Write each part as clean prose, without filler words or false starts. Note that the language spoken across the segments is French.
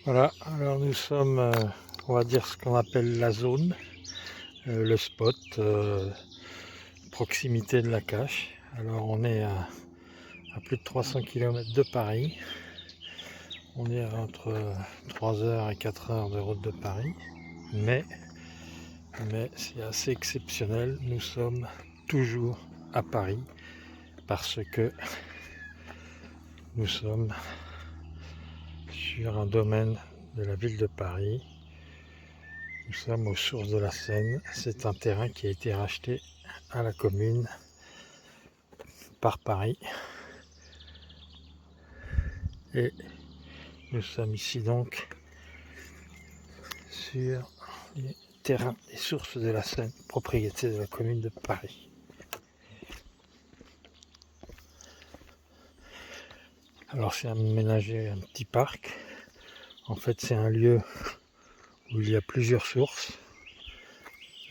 Voilà, alors nous sommes, on va dire ce qu'on appelle la zone, le spot, proximité de la cache. Alors on est à plus de 300 km de Paris, on est entre 3 heures et 4 heures de route de Paris, mais c'est assez exceptionnel, nous sommes toujours à Paris parce que nous sommes sur un domaine de la ville de Paris. Nous sommes aux sources de la Seine. C'est un terrain qui a été racheté à la commune par Paris. Et nous sommes ici donc sur les terrains des sources de la Seine, propriété de la commune de Paris. Alors c'est aménagé un petit parc. En fait c'est un lieu où il y a plusieurs sources.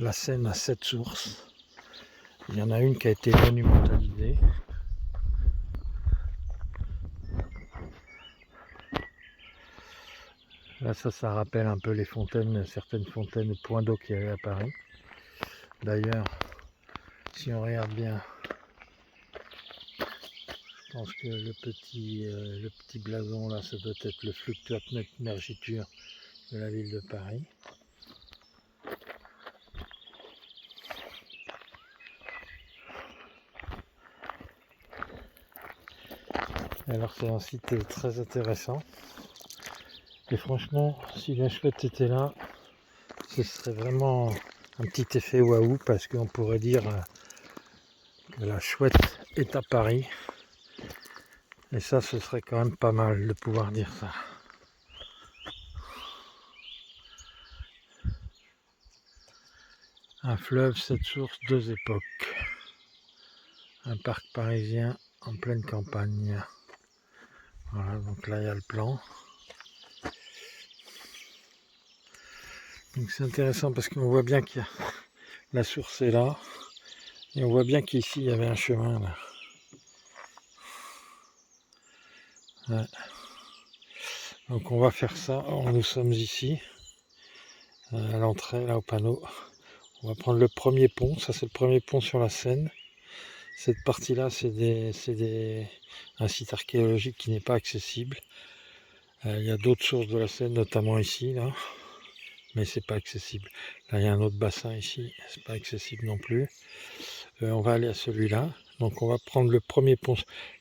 La Seine a 7 sources. Il y en a une qui a été monumentalisée. Là, ça rappelle un peu les fontaines, certaines fontaines de points d'eau qu'il y avait à Paris. D'ailleurs, si on regarde bien, je pense que le petit blason là, ça doit être le fluctuateur mergiture de la ville de Paris. Alors c'est un site très intéressant. Et franchement, si la chouette était là, ce serait vraiment un petit effet waouh parce qu'on pourrait dire que la chouette est à Paris. Et ça, ce serait quand même pas mal de pouvoir dire ça. Un fleuve, 7 sources, 2 époques. Un parc parisien en pleine campagne. Voilà, donc là il y a le plan. Donc c'est intéressant parce qu'on voit bien que la source est là. Et on voit bien qu'ici il y avait un chemin là. Ouais. Donc on va faire ça. Nous sommes ici, à l'entrée, là au panneau. On va prendre le premier pont. Ça c'est le premier pont sur la Seine. Cette partie-là, c'est un site archéologique qui n'est pas accessible. Il y a d'autres sources de la Seine, notamment ici, là. Mais c'est pas accessible. Là, il y a un autre bassin ici, c'est pas accessible non plus. On va aller à celui-là. Donc, on va prendre le premier pont.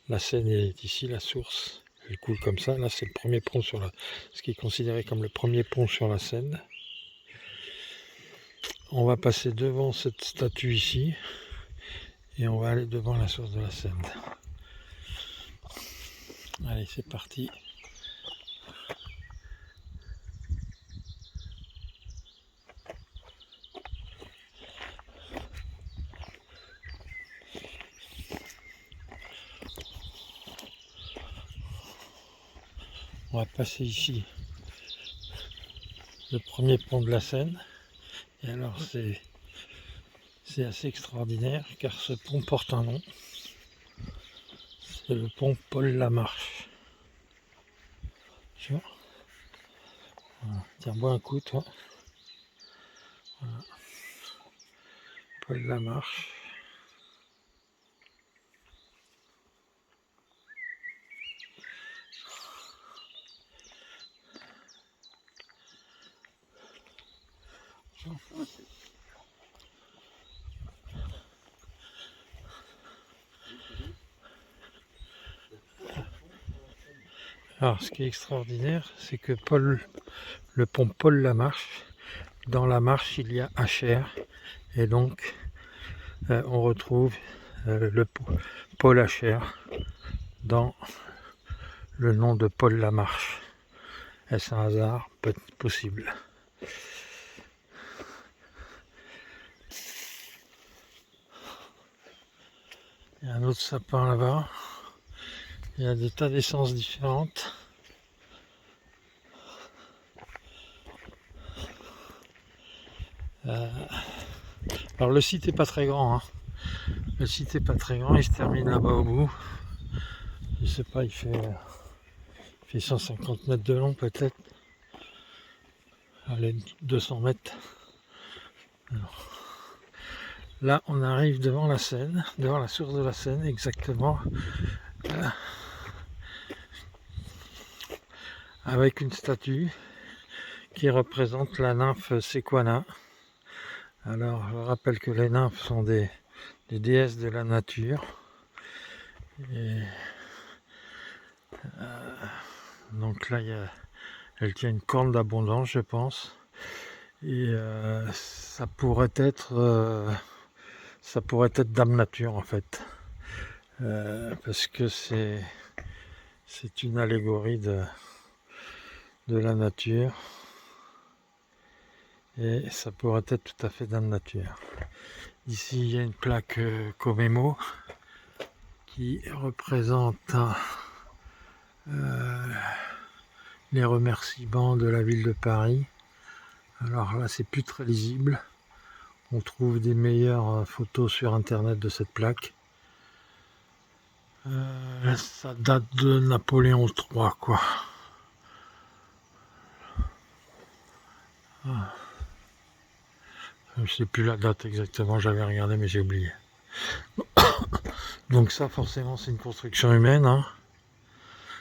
La Seine est ici, la source. Elle coule comme ça. Là, c'est le premier pont sur ce qui est considéré comme le premier pont sur la Seine. On va passer devant cette statue ici. Et on va aller devant la source de la Seine. Allez, c'est parti. On va passer ici le premier pont de la Seine. Et alors c'est assez extraordinaire car ce pont porte un nom. C'est le pont Paul Lamarche. Tu vois, voilà. Tiens, bois un coup toi. Voilà. Paul Lamarche. Alors ce qui est extraordinaire, c'est que le pont Paul Lamarche, dans la marche il y a HR et donc on retrouve le Paul HR dans le nom de Paul Lamarche. Est-ce un hasard? Peut-être possible. Il y a un autre sapin là-bas. Il y a des tas d'essences différentes. Alors le site est pas très grand. Hein. Le site est pas très grand. Il se termine là-bas au bout. Je sais pas, il fait 150 mètres de long peut-être. Allez, 200 mètres. Alors, là, on arrive devant la Seine, devant la source de la Seine, exactement. Voilà. Avec une statue qui représente la nymphe Sequana. Alors, je rappelle que les nymphes sont des déesses de la nature. Et, donc là, elle tient une corne d'abondance, je pense. Et ça pourrait être Dame Nature, en fait. Parce que c'est une allégorie de la nature. Et ça pourrait être tout à fait Dame Nature. Ici, il y a une plaque Comemo qui représente les remerciements de la ville de Paris. Alors là, c'est plus très lisible. On trouve des meilleures photos sur internet de cette plaque. Ça date de Napoléon III, quoi. Ah. Je sais plus la date exactement, j'avais regardé mais j'ai oublié. Donc ça, forcément, c'est une construction humaine, hein.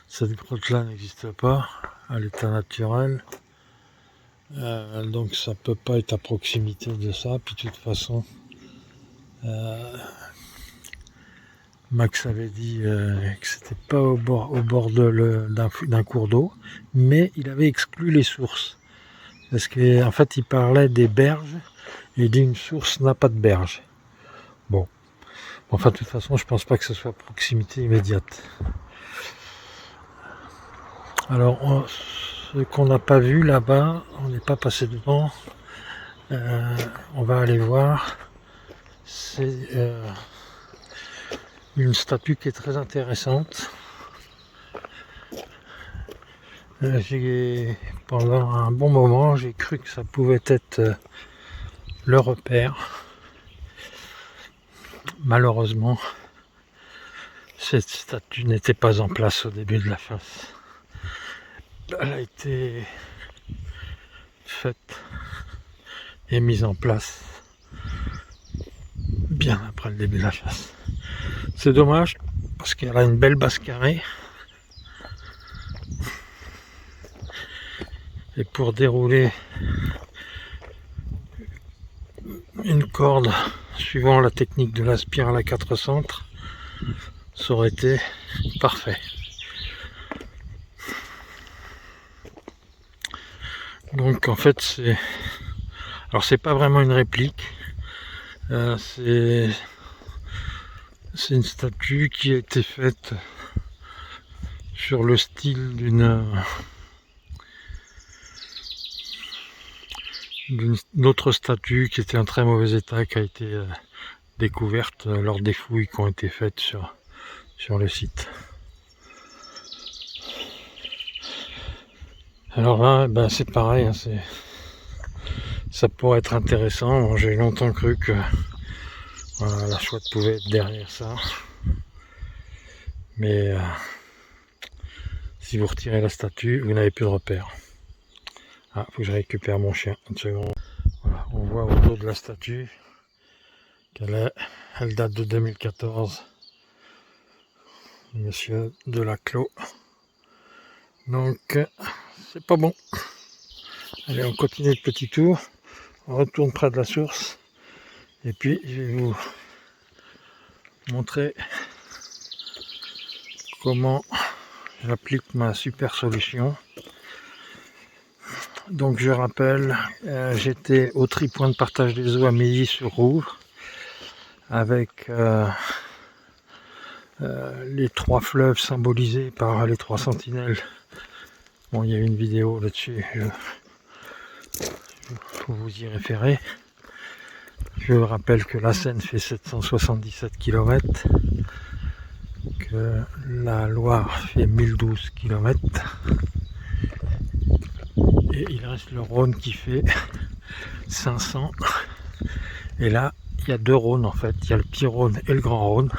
Cette grotte-là n'existe pas à l'état naturel. Donc ça peut pas être à proximité de ça. Puis de toute façon, Max avait dit que c'était pas au bord d'un cours d'eau, mais il avait exclu les sources. Parce qu'en fait, il parlait des berges, et il dit une source n'a pas de berge. Bon. Enfin, de toute façon, je pense pas que ce soit à proximité immédiate. Alors, ce qu'on n'a pas vu là-bas, on n'est pas passé devant. On va aller voir. C'est une statue qui est très intéressante. Pendant un bon moment, j'ai cru que ça pouvait être le repère. Malheureusement, cette statue n'était pas en place au début de la face. Elle a été faite et mise en place bien après le début de la chasse. C'est dommage parce qu'elle a une belle base carrée. Et pour dérouler une corde suivant la technique de la spirale à 4 centres, ça aurait été parfait. Donc en fait c'est pas vraiment une réplique, c'est une statue qui a été faite sur le style d'une autre statue qui était en très mauvais état, qui a été découverte lors des fouilles qui ont été faites sur le site. Alors là, ben c'est pareil, hein, ça pourrait être intéressant. Bon, j'ai longtemps cru que voilà, la chouette pouvait être derrière ça. Mais si vous retirez la statue, vous n'avez plus de repère. Ah, faut que je récupère mon chien. Une seconde. Voilà, on voit au dos de la statue qu'elle date de 2014. Monsieur Delaclos. Donc, c'est pas bon. Allez, on continue le petit tour. On retourne près de la source. Et puis, je vais vous montrer comment j'applique ma super solution. Donc, je rappelle, j'étais au tripoint de partage des eaux à Milly-sur-Rouvre avec les 3 fleuves symbolisés par les 3 sentinelles. Bon, il y a une vidéo là-dessus, faut vous y référer. Je rappelle que la Seine fait 777 km, que la Loire fait 1012 km, et il reste le Rhône qui fait 500. Et là, il y a 2 Rhônes en fait, il y a le petit Rhône et le grand Rhône.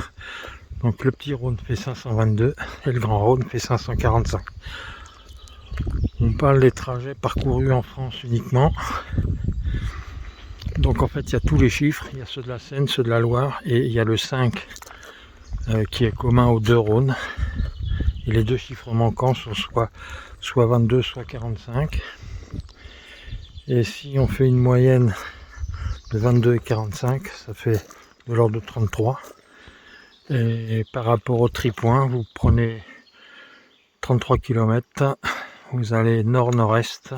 Donc le petit Rhône fait 522 et le grand Rhône fait 545. On parle des trajets parcourus en France uniquement. Donc en fait il y a tous les chiffres, il y a ceux de la Seine, ceux de la Loire, et il y a le 5 qui est commun aux deux Rhônes. Et les deux chiffres manquants sont soit 22, soit 45. Et si on fait une moyenne de 22 et 45, ça fait de l'ordre de 33. Et par rapport au tripoint, vous prenez 33 km, vous allez nord-nord-est,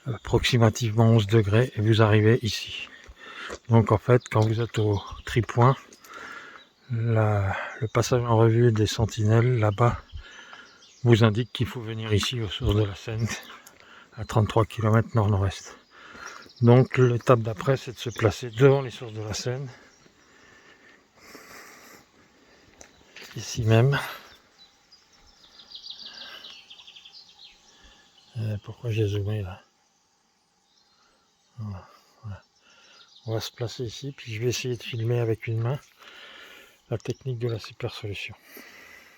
approximativement 11 degrés, et vous arrivez ici. Donc en fait, quand vous êtes au tripoint, le passage en revue des sentinelles là-bas vous indique qu'il faut venir ici aux sources de la Seine, à 33 km nord-nord-est. Donc l'étape d'après, c'est de se placer devant les sources de la Seine, ici même. Pourquoi j'ai zoomé là? Voilà. On va se placer ici, puis je vais essayer de filmer avec une main la technique de la super solution.